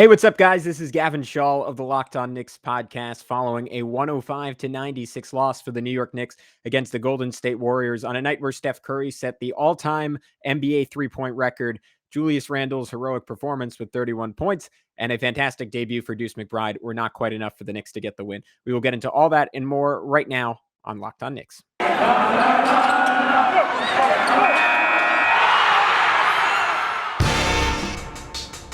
Hey, what's up, guys? This is Gavin Schall of the Locked On Knicks podcast following a 105-96 loss for the New York Knicks against the Golden State Warriors on a night where Steph Curry set the all-time NBA three-point record. Julius Randle's heroic performance with 31 points and a fantastic debut for Deuce McBride were not quite enough for the Knicks to get the win. We will get into all that and more right now on Locked On Knicks.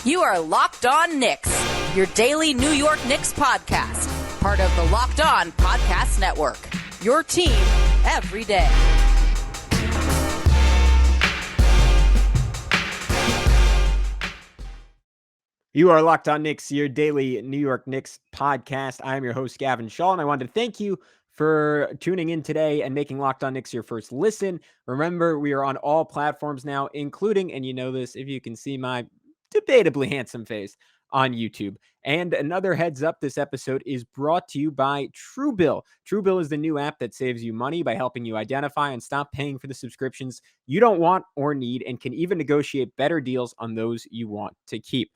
You are Locked On Knicks, your daily New York Knicks podcast, part of the Locked On Podcast Network, your team every day. You are Locked On Knicks, your daily New York Knicks podcast. I am your host, Gavin Schall, and I wanted to thank you for tuning in today and making Locked On Knicks your first listen. Remember, we are on all platforms now, including, and you know this, if you can see my debatably handsome face on YouTube. And another heads up, this episode is brought to you by Truebill. Truebill is the new app that saves you money by helping you identify and stop paying for the subscriptions you don't want or need, and can even negotiate better deals on those you want to keep.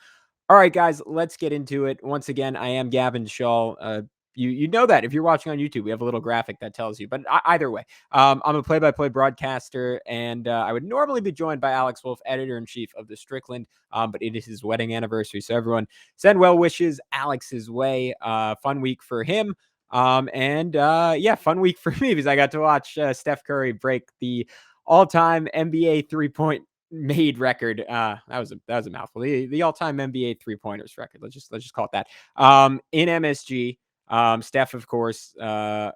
All right, guys, let's get into it. Once again, I am Gavin Schall. You know that if you're watching on YouTube, we have a little graphic that tells you. But either way, I'm a play-by-play broadcaster, and I would normally be joined by Alex Wolf, editor-in-chief of the Strickland, but it is his wedding anniversary, so everyone send well wishes Alex's way. Fun week for him, and fun week for me because I got to watch Steph Curry break the all-time NBA three-point made record. That was a mouthful. The all-time NBA three-pointers record. Let's just call it that. In MSG. Steph, of course, I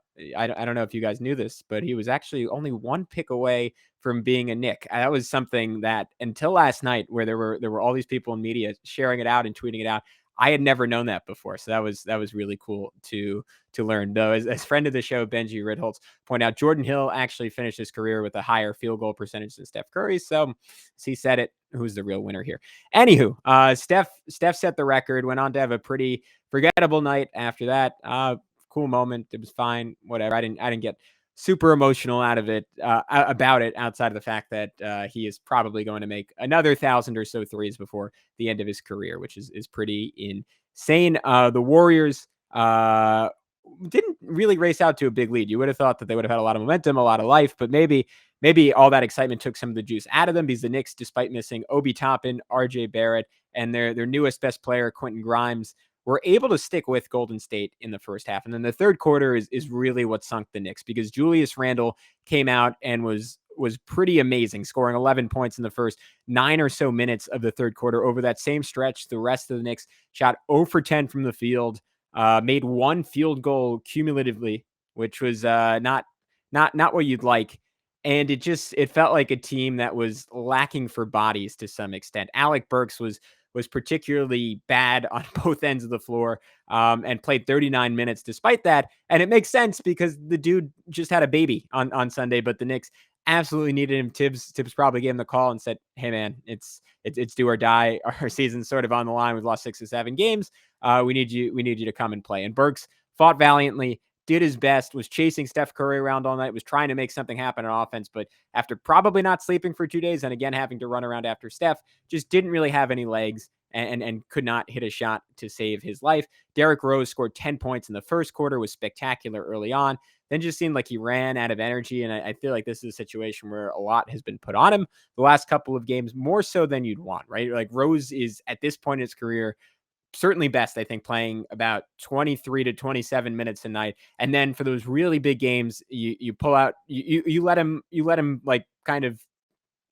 don't know if you guys knew this, but he was actually only one pick away from being a Knick. That was something that until last night, where there were all these people in media sharing it out and tweeting it out, I had never known that before. So that was really cool to learn. Though, as friend of the show, Benji Ridholtz pointed out, Jordan Hill actually finished his career with a higher field goal percentage than Steph Curry. So he said it. Who's the real winner here? Anywho, Steph set the record, went on to have a pretty forgettable night after that. Cool moment. It was fine. Whatever. I didn't get super emotional out of it about it, outside of the fact that he is probably going to make another 1,000 or so threes before the end of his career, which is pretty insane. The Warriors didn't really race out to a big lead. You would have thought that they would have had a lot of momentum, a lot of life, but maybe all that excitement took some of the juice out of them, because the Knicks, despite missing Obi Toppin, RJ Barrett, and their newest best player, Quentin Grimes, were able to stick with Golden State in the first half. And then the third quarter is really what sunk the Knicks, because Julius Randle came out and was pretty amazing, scoring 11 points in the first 9 or so minutes of the third quarter. Over that same stretch, the rest of the Knicks shot 0 for 10 from the field, made one field goal cumulatively, which was not what you'd like. And it felt like a team that was lacking for bodies to some extent. Alec Burks was particularly bad on both ends of the floor, and played 39 minutes despite that. And it makes sense because the dude just had a baby on Sunday, but the Knicks absolutely needed him. Tibbs probably gave him the call and said, "Hey man, it's do or die. Our season's sort of on the line. We've lost 6 or 7 games. We need you to come and play." And Burks fought valiantly, did his best, was chasing Steph Curry around all night, was trying to make something happen on offense, but after probably not sleeping for 2 days and again having to run around after Steph, just didn't really have any legs and could not hit a shot to save his life. Derrick Rose scored 10 points in the first quarter, was spectacular early on, then just seemed like he ran out of energy, and I feel like this is a situation where a lot has been put on him the last couple of games, more so than you'd want, right? Like, Rose is, at this point in his career, certainly best, I think, playing about 23 to 27 minutes a night. And then for those really big games, you pull out, you let him like kind of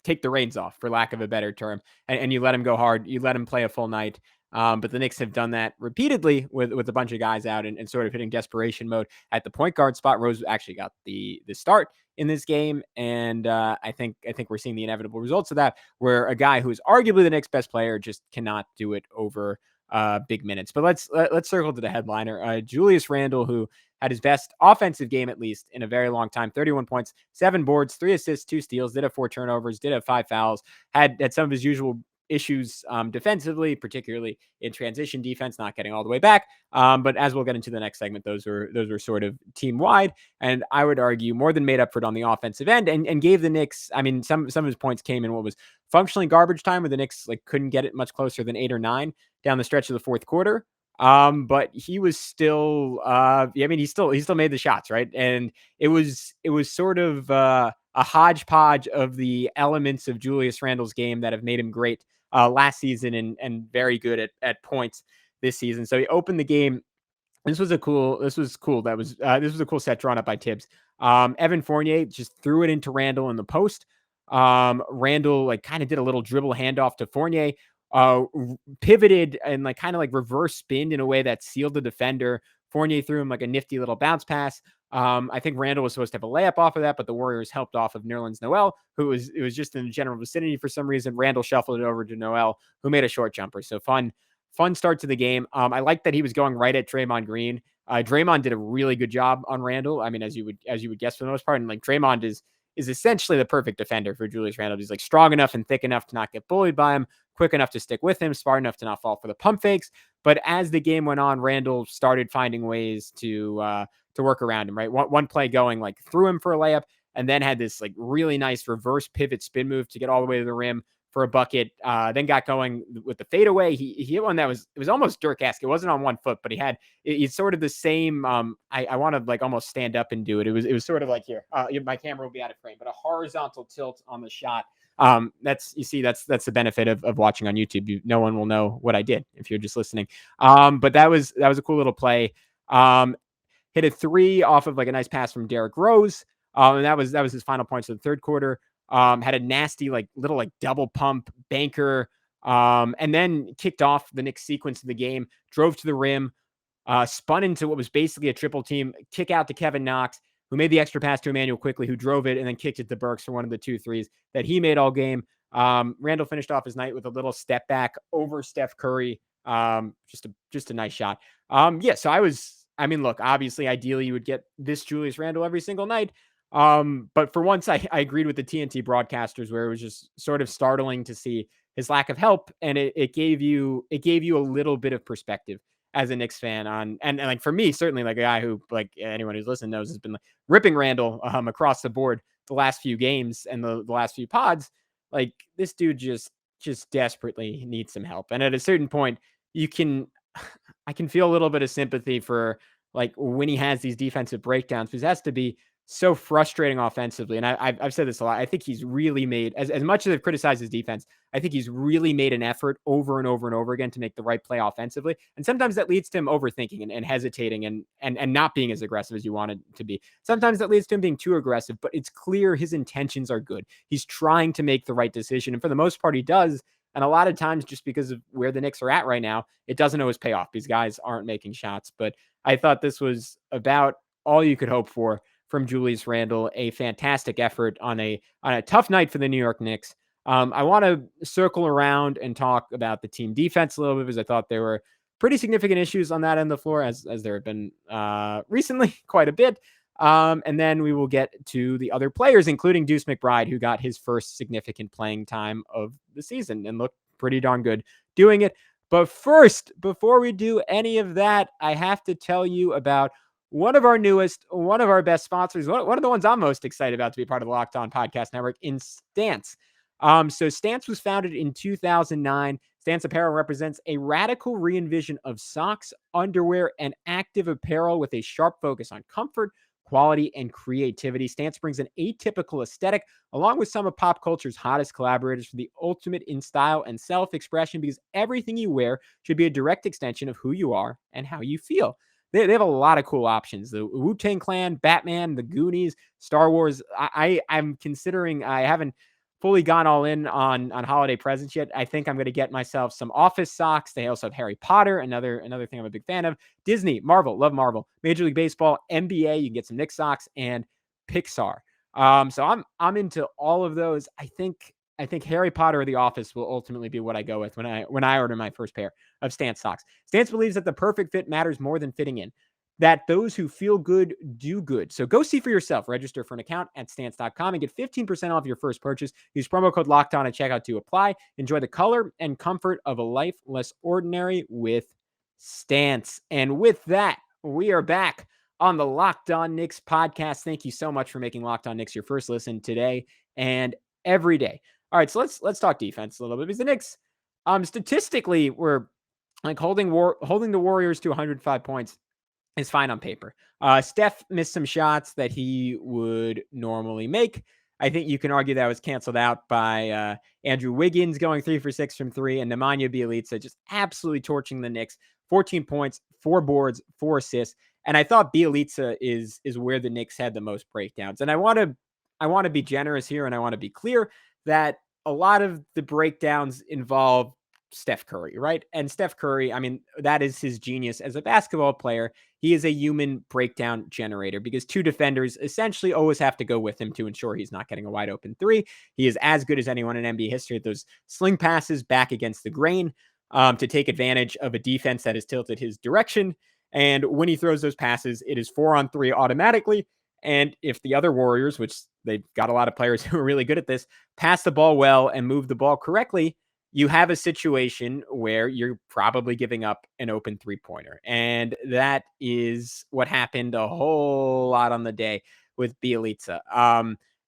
take the reins off, for lack of a better term, and you let him go hard. You let him play a full night. But the Knicks have done that repeatedly with a bunch of guys out and sort of hitting desperation mode at the point guard spot. Rose actually got the start in this game, and I think we're seeing the inevitable results of that, where a guy who is arguably the Knicks' best player just cannot do it over big minutes. But let's circle to the headliner. Julius Randle, who had his best offensive game, at least in a very long time, 31 points, 7 boards, 3 assists, 2 steals, did have 4 turnovers, did have 5 fouls, had some of his usual issues defensively, particularly in transition defense, not getting all the way back. But as we'll get into the next segment, those were sort of team wide, and I would argue more than made up for it on the offensive end, and gave the Knicks, I mean, some of his points came in what was functionally garbage time where the Knicks like couldn't get it much closer than 8 or 9 down the stretch of the fourth quarter. But he was still, I mean, he still made the shots, right? And it was sort of a hodgepodge of the elements of Julius Randle's game that have made him great last season and very good at points this season. So he opened the game. This was cool. This was a cool set drawn up by Tibbs. Evan Fournier just threw it into Randle in the post. Randle like kind of did a little dribble handoff to Fournier, pivoted and like kind of like reverse spinned in a way that sealed the defender. Fournier threw him like a nifty little bounce pass. I think Randle was supposed to have a layup off of that, but the Warriors helped off of Nerlens Noel, it was just in the general vicinity for some reason. Randle shuffled it over to Noel, who made a short jumper. So fun start to the game. I like that he was going right at Draymond Green. Draymond did a really good job on Randle. I mean, as you would guess for the most part. And like Draymond is essentially the perfect defender for Julius Randle. He's like strong enough and thick enough to not get bullied by him, quick enough to stick with him, smart enough to not fall for the pump fakes. But as the game went on, Randle started finding ways to work around him, right? One play going like through him for a layup, and then had this like really nice reverse pivot spin move to get all the way to the rim for a bucket. Then got going with the fadeaway. He hit one that was almost Dirk-esque. It wasn't on one foot, but it's sort of the same. I want to like almost stand up and do it. It was sort of like here. My camera will be out of frame, but a horizontal tilt on the shot. That's the benefit of watching on YouTube. No one will know what I did if you're just listening. But that was a cool little play. Hit a three off of like a nice pass from Derrick Rose. And that was his final points of the third quarter. Had a nasty like little like double pump banker, and then kicked off the Knicks sequence of the game, drove to the rim, spun into what was basically a triple team, kick out to Kevin Knox, who made the extra pass to Immanuel Quickley, who drove it and then kicked it to Burks for one of the 2 threes that he made all game. Randle finished off his night with a little step back over Steph Curry. Just a nice shot. I mean, look, obviously, ideally you would get this Julius Randle every single night. But for once, I agreed with the TNT broadcasters where it was just sort of startling to see his lack of help. And it gave you a little bit of perspective as a Knicks fan on, and like for me, certainly like a guy who like anyone who's listened knows has been like ripping Randle across the board the last few games and the last few pods. Like this dude just desperately needs some help. And at a certain point, I can feel a little bit of sympathy for like when he has these defensive breakdowns, because it has to be so frustrating offensively. And I've said this a lot. I think he's really made, as much as I've criticized his defense, I think he's really made an effort over and over and over again to make the right play offensively. And sometimes that leads to him overthinking and hesitating and not being as aggressive as you want it to be. Sometimes that leads to him being too aggressive, but it's clear his intentions are good. He's trying to make the right decision. And for the most part, he does. And a lot of times, just because of where the Knicks are at right now, it doesn't always pay off. These guys aren't making shots. But I thought this was about all you could hope for from Julius Randle. A fantastic effort on a tough night for the New York Knicks. I want to circle around and talk about the team defense a little bit, because I thought there were pretty significant issues on that end of the floor, as there have been recently quite a bit. And then we will get to the other players, including Deuce McBride, who got his first significant playing time of the season and looked pretty darn good doing it. But first, before we do any of that, I have to tell you about one of our newest, one of our best sponsors, one of the ones I'm most excited about to be part of the Locked On Podcast Network, in Stance. So Stance was founded in 2009. Stance Apparel represents a radical re-envision of socks, underwear, and active apparel with a sharp focus on comfort, quality, and creativity. Stance brings an atypical aesthetic along with some of pop culture's hottest collaborators for the ultimate in style and self-expression, because everything you wear should be a direct extension of who you are and how you feel. They have a lot of cool options. The Wu-Tang Clan, Batman, the Goonies, Star Wars. I'm considering, I haven't fully gone all in on holiday presents yet. I think I'm going to get myself some Office socks. They also have Harry Potter, another thing I'm a big fan of. Disney, Marvel, love Marvel. Major League Baseball, NBA. You can get some Knicks socks, and Pixar. So I'm into all of those. I think Harry Potter or The Office will ultimately be what I go with when I order my first pair of Stance socks. Stance believes that the perfect fit matters more than fitting in, that those who feel good do good. So go see for yourself. Register for an account at stance.com and get 15% off your first purchase. Use promo code LOCKEDON at checkout to apply. Enjoy the color and comfort of a life less ordinary with Stance. And with that, we are back on the Locked On Knicks podcast. Thank you so much for making Locked On Knicks your first listen today and every day. All right, so let's talk defense a little bit because the Knicks, statistically, were like holding the Warriors to 105 points is fine on paper. Steph missed some shots that he would normally make. I think you can argue that was canceled out by Andrew Wiggins going 3 for 6 from three, and Nemanja Bjelica just absolutely torching the Knicks. 14 points, 4 boards, 4 assists, and I thought Bjelica is where the Knicks had the most breakdowns. And I want to be generous here, and I want to be clear that a lot of the breakdowns involve Steph Curry, right? And Steph Curry, I mean, that is his genius as a basketball player. He is a human breakdown generator because 2 defenders essentially always have to go with him to ensure he's not getting a wide open 3. He is as good as anyone in NBA history at those sling passes back against the grain to take advantage of a defense that is tilted his direction. And when he throws those passes, it is 4-on-3 automatically. And if the other Warriors, which they've got a lot of players who are really good at this, pass the ball well and move the ball correctly, you have a situation where you're probably giving up an open 3-pointer. And that is what happened a whole lot on the day with Bjelica.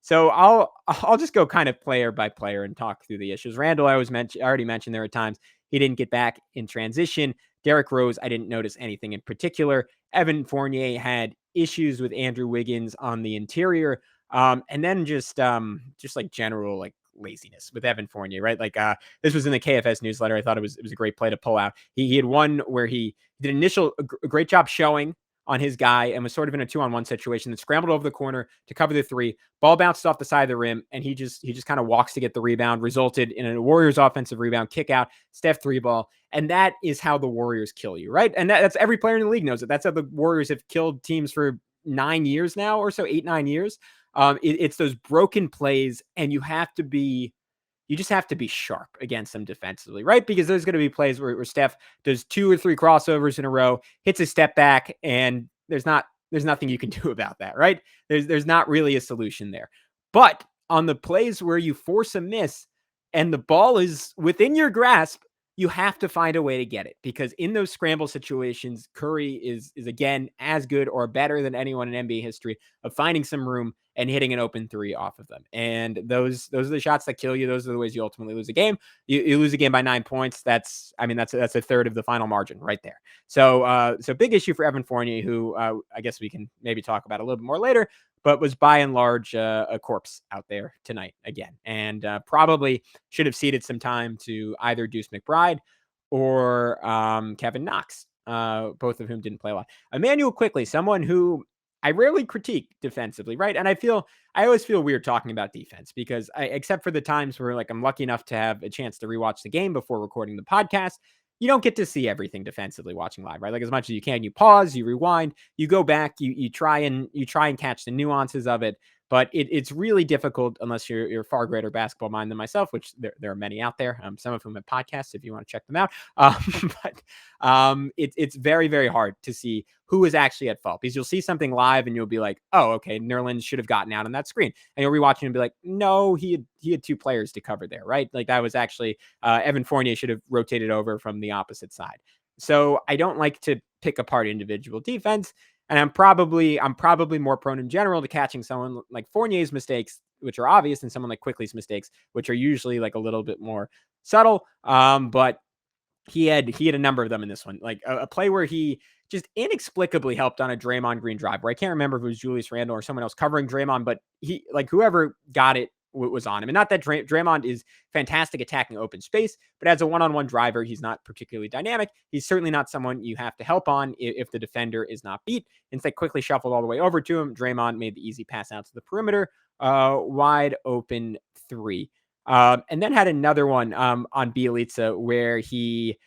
So I'll just go kind of player by player and talk through the issues. Randle, I already mentioned there are times he didn't get back in transition. Derrick Rose, I didn't notice anything in particular. Evan Fournier had issues with Andrew Wiggins on the interior. And then just like general like laziness with Evan Fournier, right? Like this was in the KFS newsletter. I thought it was a great play to pull out. He had one where he did a great job showing on his guy and was sort of in a 2-on-1 situation that scrambled over the corner to cover the 3. Ball bounced off the side of the rim, and he just kind of walks to get the rebound, resulted in a Warriors offensive rebound, kick out, Steph 3-ball. And that is how the Warriors kill you, right? And that's every player in the league knows it. That's how the Warriors have killed teams for 9 years now or so, 8-9 years. It's those broken plays, and you just have to be sharp against them defensively, right? Because there's going to be plays where Steph does 2 or 3 crossovers in a row, hits a step back, and there's nothing you can do about that, right? There's not really a solution there. But on the plays where you force a miss and the ball is within your grasp, you have to find a way to get it, because in those scramble situations, Curry is again as good or better than anyone in NBA history of finding some room and hitting an open 3 off of them. And those are the shots that kill you. Those are the ways you ultimately lose a game. You lose a game by 9 points. That's a third of the final margin right there. So big issue for Evan Fournier, who I guess we can maybe talk about a little bit more later, but was by and large a corpse out there tonight again, and probably should have ceded some time to either Deuce McBride or Kevin Knox, both of whom didn't play a lot. Immanuel Quickley, someone who I rarely critique defensively, right? And I always feel weird talking about defense because except for the times where like I'm lucky enough to have a chance to rewatch the game before recording the podcast, you don't get to see everything defensively watching live, right? Like as much as you can, you pause, you rewind, you go back, you try and catch the nuances of it. But it's really difficult unless you're a far greater basketball mind than myself, which there are many out there. Some of whom have podcasts if you want to check them out. It's very, very hard to see who is actually at fault, because you'll see something live and you'll be like, oh, okay, Nerlens should have gotten out on that screen. And you'll rewatch it and be like, no, he had 2 players to cover there, right? Like that was actually Evan Fournier should have rotated over from the opposite side. So I don't like to pick apart individual defense. And I'm probably more prone in general to catching someone like Fournier's mistakes, which are obvious, and someone like Quickley's mistakes, which are usually like a little bit more subtle. But he had a number of them in this one, like a play where he just inexplicably helped on a Draymond Green drive, where I can't remember if it was Julius Randle or someone else covering Draymond, but he, like, whoever got it was on him. And not that Draymond is fantastic attacking open space, but as a one-on-one driver, he's not particularly dynamic. He's certainly not someone you have to help on if the defender is not beat. Instead, quickly shuffled all the way over to him. Draymond made the easy pass out to the perimeter, wide open 3. And then had another one on Bjelica where he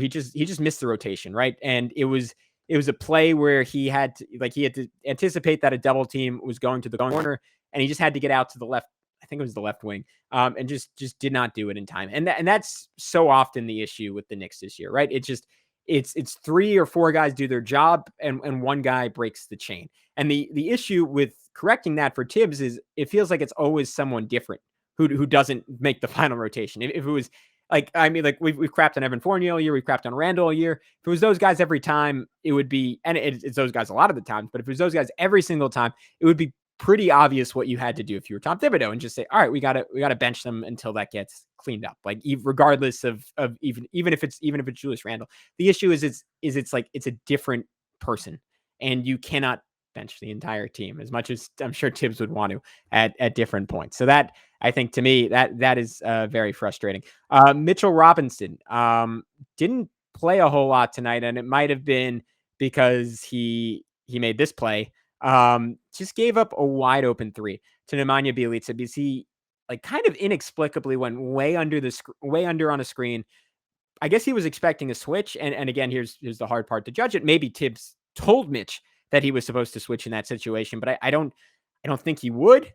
just missed the rotation, right? And it was a play where he had to anticipate that a double team was going to the corner, and he just had to get out to the left. I think it was the left wing, and just did not do it in time. And that's so often the issue with the Knicks this year, right? It's 3 or 4 guys do their job, and one guy breaks the chain. And the issue with correcting that for Tibbs is it feels like it's always someone different who doesn't make the final rotation. If it was like, I mean, like we've crapped on Evan Fournier all year, we've crapped on Randle all year. If it was those guys every time, it would be, and it's those guys a lot of the times, but if it was those guys every single time, it would be pretty obvious what you had to do if you were Tom Thibodeau, and just say, all right, we gotta bench them until that gets cleaned up. Like regardless of even if it's Julius Randle, the issue is it's like it's a different person, and you cannot bench the entire team as much as I'm sure Tibbs would want to at different points. So that, I think, to me, that is very frustrating. Mitchell Robinson didn't play a whole lot tonight, and it might have been because he made this play. Just gave up a wide open three to Nemanja Bjelica because he, like, kind of inexplicably went way under on a screen. I guess he was expecting a switch, and again, here's the hard part to judge it. Maybe Tibbs told Mitch that he was supposed to switch in that situation, but I don't think he would,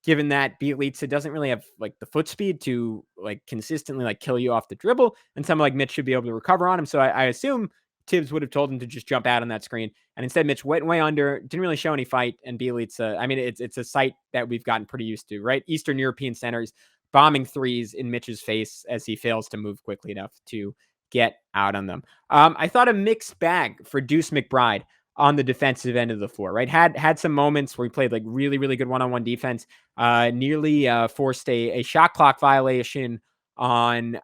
given that Bjelica doesn't really have like the foot speed to like consistently like kill you off the dribble, and someone like Mitch should be able to recover on him. So I assume Tibbs would have told him to just jump out on that screen, and instead Mitch went way under, didn't really show any fight, and Bjelica, I mean, it's a sight that we've gotten pretty used to, right? Eastern European centers bombing threes in Mitch's face as he fails to move quickly enough to get out on them. I thought a mixed bag for Deuce McBride on the defensive end of the floor, right? Had some moments where he played like really, really good one-on-one defense, nearly forced a shot clock violation on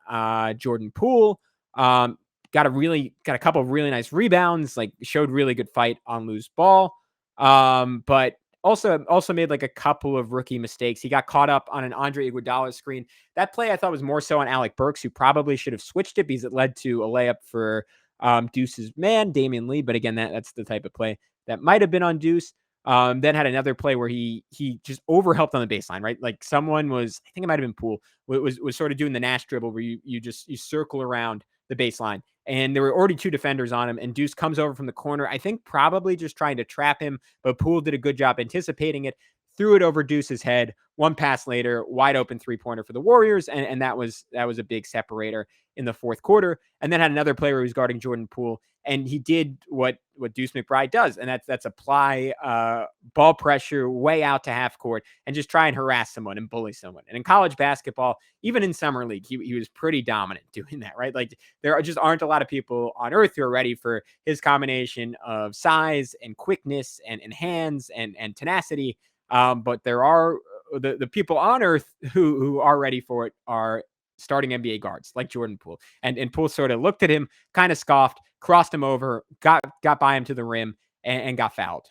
Jordan Poole. Got a couple of really nice rebounds, like showed really good fight on loose ball. But also made like a couple of rookie mistakes. He got caught up on an Andre Iguodala screen. That play I thought was more so on Alec Burks, who probably should have switched it because it led to a layup for Deuce's man, Damian Lee. But again, that's the type of play that might have been on Deuce. Then had another play where he just overhelped on the baseline, right? Like someone was, I think it might have been Poole, was sort of doing the Nash dribble where you circle around the baseline, and there were already two defenders on him, and Deuce comes over from the corner, I think probably just trying to trap him, but Poole did a good job anticipating it, threw it over Deuce's head. One pass later, wide open 3-pointer for the Warriors, and that was a big separator in the fourth quarter. And then had another player who was guarding Jordan Poole, and he did what Deuce McBride does, and that's apply ball pressure way out to half court and just try and harass someone and bully someone. And in college basketball, even in summer league, he was pretty dominant doing that, right? Like there just aren't a lot of people on earth who are ready for his combination of size and quickness and hands and tenacity. But there are the people on earth who are ready for it are starting NBA guards like Jordan Poole. And Poole sort of looked at him, kind of scoffed, crossed him over, got by him to the rim, and got fouled.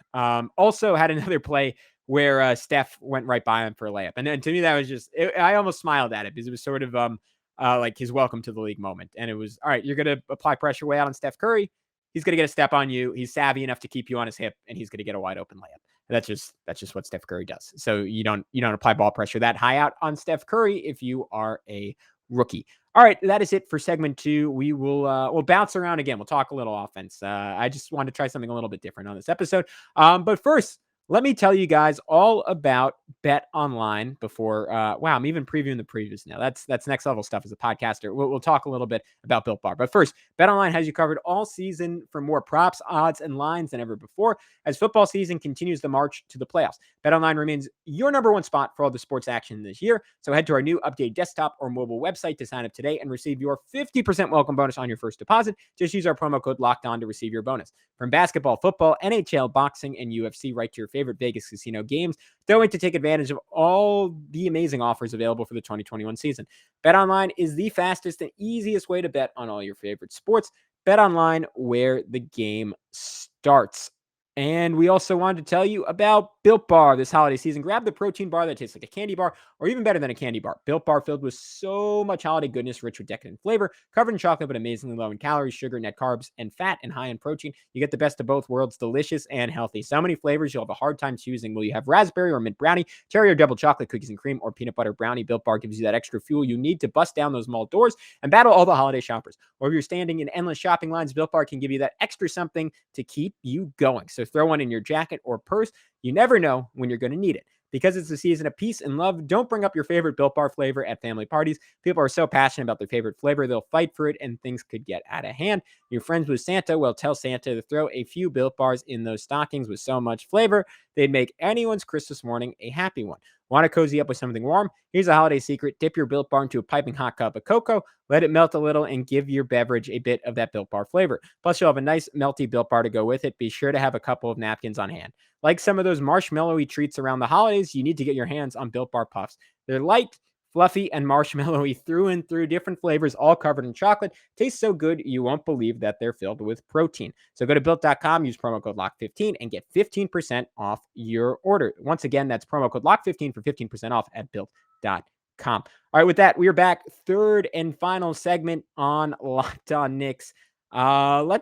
Also had another play where Steph went right by him for a layup. And then to me, that was just, I almost smiled at it because it was sort of like his welcome to the league moment. And it was, all right, you're going to apply pressure way out on Steph Curry. He's going to get a step on you. He's savvy enough to keep you on his hip, and he's going to get a wide open layup. That's just what Steph Curry does. So you don't apply ball pressure that high out on Steph Curry if you are a rookie. All right, that is it for segment 2. We will we'll bounce around again. We'll talk a little offense. I just wanted to try something a little bit different on this episode. But first, let me tell you guys all about Bet Online before. Wow, I'm even previewing the previews now. That's next level stuff as a podcaster. We'll talk a little bit about Built Bar. But first, Bet Online has you covered all season for more props, odds, and lines than ever before. As football season continues the march to the playoffs, Bet Online remains your number one spot for all the sports action this year. So head to our new updated desktop or mobile website to sign up today and receive your 50% welcome bonus on your first deposit. Just use our promo code LOCKEDON to receive your bonus. From basketball, football, NHL, boxing, and UFC, right to your favorite Vegas casino games. Don't wait to take advantage of all the amazing offers available for the 2021 season. BetOnline is the fastest and easiest way to bet on all your favorite sports. BetOnline, where the game starts. And we also wanted to tell you about Built Bar this holiday season. Grab the protein bar that tastes like a candy bar, or even better than a candy bar. Built Bar filled with so much holiday goodness, rich with decadent flavor, covered in chocolate, but amazingly low in calories, sugar, net carbs, and fat, and high in protein. You get the best of both worlds, delicious and healthy. So many flavors, you'll have a hard time choosing. Will you have raspberry or mint brownie, cherry or double chocolate, cookies and cream, or peanut butter brownie? Built Bar gives you that extra fuel you need to bust down those mall doors and battle all the holiday shoppers. Or if you're standing in endless shopping lines, Built Bar can give you that extra something to keep you going. So throw one in your jacket or purse. You never know when you're going to need it. Because it's the season of peace and love, don't bring up your favorite Built Bar flavor at family parties. People are so passionate about their favorite flavor, they'll fight for it, and things could get out of hand. You're friends with Santa? Well, tell Santa to throw a few Built Bars in those stockings with so much flavor, they'd make anyone's Christmas morning a happy one. Want to cozy up with something warm? Here's a holiday secret. Dip your Built Bar into a piping hot cup of cocoa, let it melt a little, and give your beverage a bit of that Built Bar flavor. Plus, you'll have a nice melty Built Bar to go with it. Be sure to have a couple of napkins on hand. Like some of those marshmallowy treats around the holidays, you need to get your hands on Built Bar Puffs. They're light, fluffy, and marshmallowy through and through, different flavors, all covered in chocolate. Tastes so good, you won't believe that they're filled with protein. So go to Built.com, use promo code LOCK15, and get 15% off your order. Once again, that's promo code LOCK15 for 15% off at Built.com. All right, with that, we are back. Third and final segment on Locked On Knicks. Who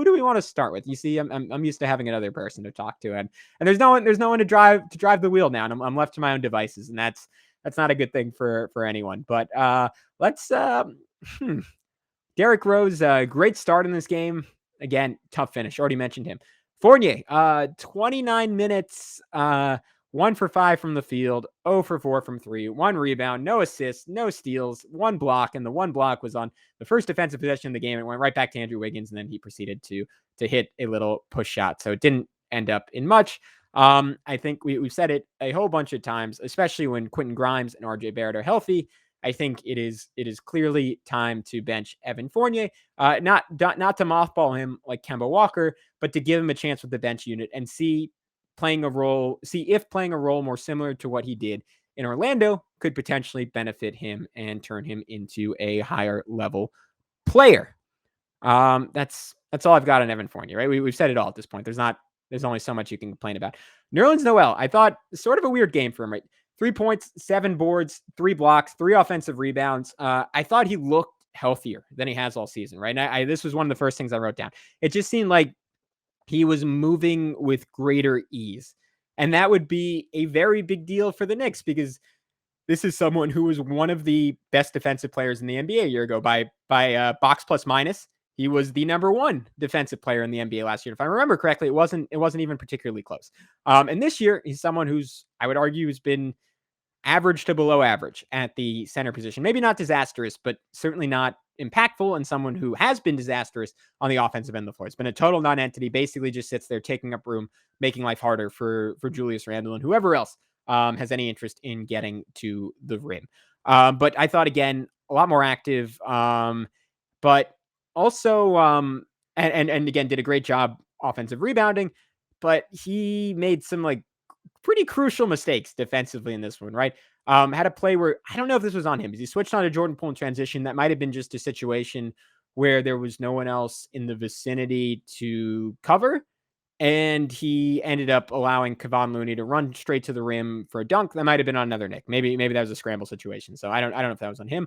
do we want to start with? You see, I'm used to having another person to talk to, and there's no one to drive the wheel now, and I'm left to my own devices, and that's not a good thing for anyone. But let's Derrick Rose, great start in this game. Again, tough finish. Already mentioned him. Fournier, 29 minutes, 1 for 5 from the field, 0 for 4 from 3, 1 rebound, no assists, no steals, 1 block, and the 1 block was on the first defensive possession of the game. It went right back to Andrew Wiggins, and then he proceeded to hit a little push shot. So it didn't end up in much. I think we've said it a whole bunch of times, especially when Quentin Grimes and RJ Barrett are healthy. I think it is clearly time to bench Evan Fournier, not to mothball him like Kemba Walker, but to give him a chance with the bench unit and see if playing a role more similar to what he did in Orlando could potentially benefit him and turn him into a higher level player. That's all I've got on Evan Fournier, right? We've said it all at this point. There's only so much you can complain about. Nerlens Noel, I thought sort of a weird game for him, right? 3 points, 7 boards, 3 blocks, 3 offensive rebounds. I thought he looked healthier than he has all season, right? And this was one of the first things I wrote down. It just seemed like he was moving with greater ease. And that would be a very big deal for the Knicks because this is someone who was one of the best defensive players in the NBA a year ago by box plus minus. He was the number 1 defensive player in the NBA last year. If I remember correctly, it wasn't even particularly close. And this year, he's someone who's, I would argue, has been average to below average at the center position. Maybe not disastrous, but certainly not impactful, and someone who has been disastrous on the offensive end of the floor. It's been a total non-entity, basically just sits there taking up room, making life harder for Julius Randle and whoever else has any interest in getting to the rim. But I thought, again, a lot more active, but also, and again, did a great job offensive rebounding, but he made some like pretty crucial mistakes defensively in this one, right? Had a play where I don't know if this was on him. He switched on to Jordan Poole in transition. That might have been just a situation where there was no one else in the vicinity to cover. And he ended up allowing Kevon Looney to run straight to the rim for a dunk. That might have been on another Knick. Maybe that was a scramble situation. So I don't know if that was on him.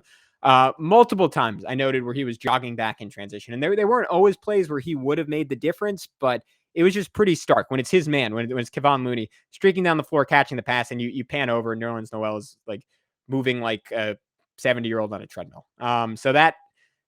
Multiple times I noted where he was jogging back in transition, and there weren't always plays where he would have made the difference, but it was just pretty stark when it's his man, when it's Kevon Looney streaking down the floor, catching the pass, and you pan over, and Nerlens Noel is like moving like a 70-year-old on a treadmill. So that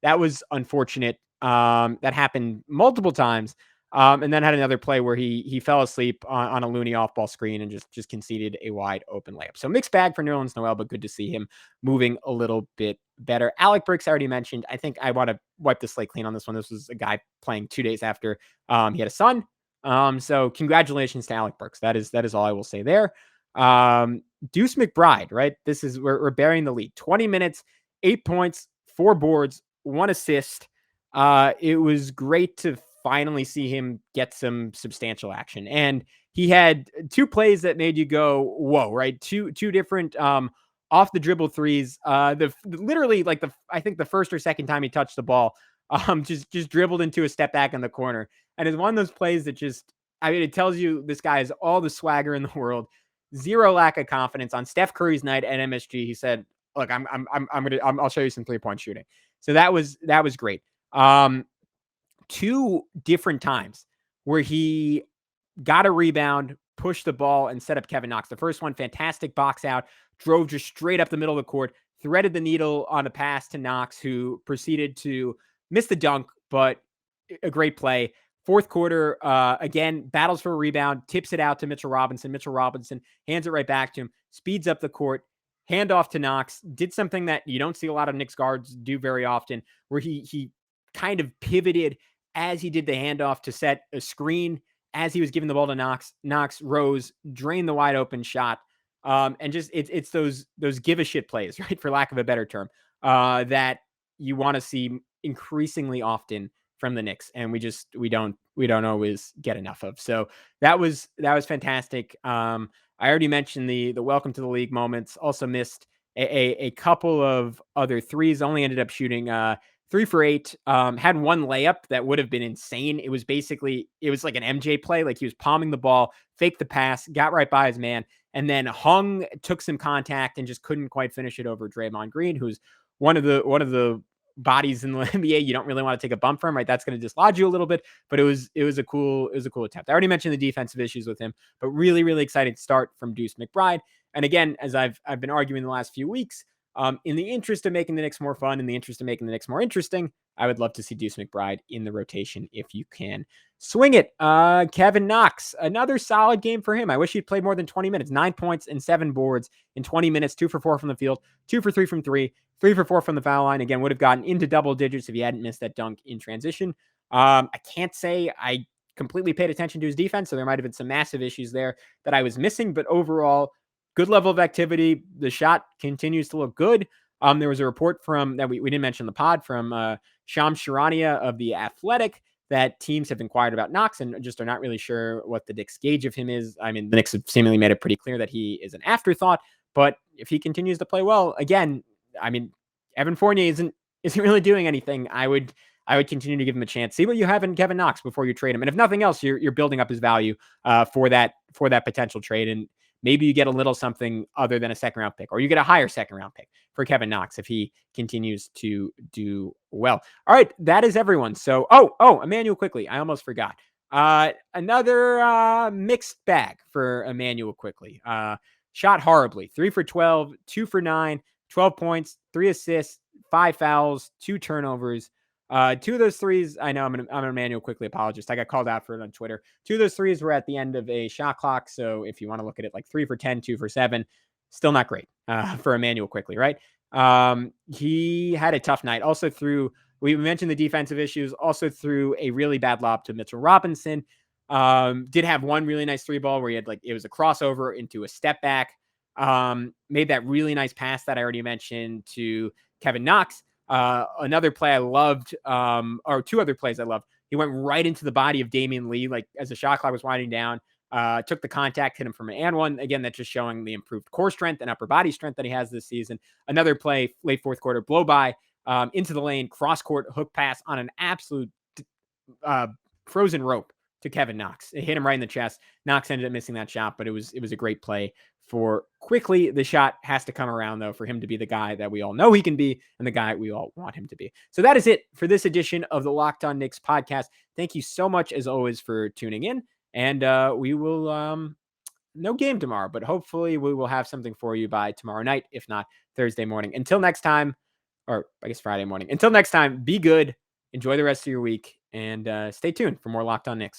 was unfortunate. That happened multiple times. And then had another play where he fell asleep on a Looney off-ball screen and just conceded a wide open layup. So mixed bag for Nerlens Noel, but good to see him moving a little bit better. Alec Burks, I already mentioned. I think I want to wipe the slate clean on this one. This was a guy playing 2 days after he had a son. So congratulations to Alec Burks. That is all I will say there. Deuce McBride, right? We're burying the lead. 20 minutes, 8 points, 4 boards, 1 assist. It was great to finally see him get some substantial action. And he had 2 plays that made you go, whoa, right? Two different off the dribble threes. Literally like I think the first or second time he touched the ball, just dribbled into a step back in the corner. And it's one of those plays that it tells you this guy has all the swagger in the world, zero lack of confidence. On Steph Curry's night at MSG, he said, look, I'll show you some 3-point shooting. So that was great. 2 different times where he got a rebound, pushed the ball, and set up Kevin Knox. The first one, fantastic box out, drove just straight up the middle of the court, threaded the needle on a pass to Knox, who proceeded to miss the dunk, but a great play. Fourth quarter, again, battles for a rebound, tips it out to Mitchell Robinson. Mitchell Robinson hands it right back to him, speeds up the court, handoff to Knox, did something that you don't see a lot of Knicks guards do very often, where he kind of pivoted as he did the handoff to set a screen as he was giving the ball to Knox. Knox rose, drained the wide open shot, And just it's those give a shit plays, right? For lack of a better term, that you want to see increasingly often from the Knicks, and we don't always get enough of. So that was fantastic. I already mentioned the welcome to the league moments. Also missed a couple of other threes. Only ended up shooting 3 for 8. Had one layup that would have been insane. It was like an MJ play. Like he was palming the ball, faked the pass, got right by his man, and then took some contact and just couldn't quite finish it over Draymond Green, who's one of the bodies in the NBA you don't really want to take a bump from, right? That's going to dislodge you a little bit, but it was a cool attempt. I already mentioned the defensive issues with him, but really, really exciting start from Deuce McBride. And again, as I've been arguing the last few weeks, in the interest of making the Knicks more fun, in the interest of making the Knicks more interesting, I would love to see Deuce McBride in the rotation if you can swing it. Kevin Knox, another solid game for him. I wish he'd played more than 20 minutes. 9 points and 7 boards in 20 minutes, 2 for 4 from the field, 2 for 3 from 3, 3 for 4 from the foul line. Again, would have gotten into double digits if he hadn't missed that dunk in transition. I can't say I completely paid attention to his defense, so there might have been some massive issues there that I was missing, but overall, good level of activity. The shot continues to look good. There was a report from that we didn't mention the pod from Shams Charania of The Athletic that teams have inquired about Knox and just are not really sure what the Knicks' gauge of him is. I mean, the Knicks have seemingly made it pretty clear that he is an afterthought, but if he continues to play well, again, I mean, Evan Fournier isn't really doing anything. I would continue to give him a chance. See what you have in Kevin Knox before you trade him. And if nothing else, you're building up his value for that potential trade. And maybe you get a little something other than a second round pick, or you get a higher second round pick for Kevin Knox if he continues to do well. All right, that is everyone. So, Immanuel Quickley. I almost forgot. Another mixed bag for Immanuel Quickley. Shot horribly. 3 for 12, 2 for 9, 12 points, 3 assists, 5 fouls, 2 turnovers. 2 of those threes, I know I'm an Immanuel Quickley apologist. I got called out for it on Twitter. 2 of those threes were at the end of a shot clock. So if you want to look at it like 3 for 10, 2 for 7, still not great for Immanuel Quickley, right? He had a tough night. Also we mentioned the defensive issues, also threw a really bad lob to Mitchell Robinson. Did have one really nice 3 ball where he had it was a crossover into a step back. Made that really nice pass that I already mentioned to Kevin Knox. Another play I loved, or 2 other plays I loved. He went right into the body of Damian Lee, like as the shot clock was winding down, took the contact, hit him from an and one. Again, that's just showing the improved core strength and upper body strength that he has this season. Another play, late fourth quarter, blow by, into the lane, cross court hook pass on an absolute frozen rope to Kevin Knox. It hit him right in the chest. Knox ended up missing that shot, but it was a great play for Quickley. The shot has to come around, though, for him to be the guy that we all know he can be and the guy we all want him to be. So that is it for this edition of the Locked On Knicks podcast. Thank you so much, as always, for tuning in. And we will, no game tomorrow, but hopefully we will have something for you by tomorrow night, if not Thursday morning. Until next time, or I guess Friday morning. Until next time, be good. Enjoy the rest of your week and stay tuned for more Locked On Knicks.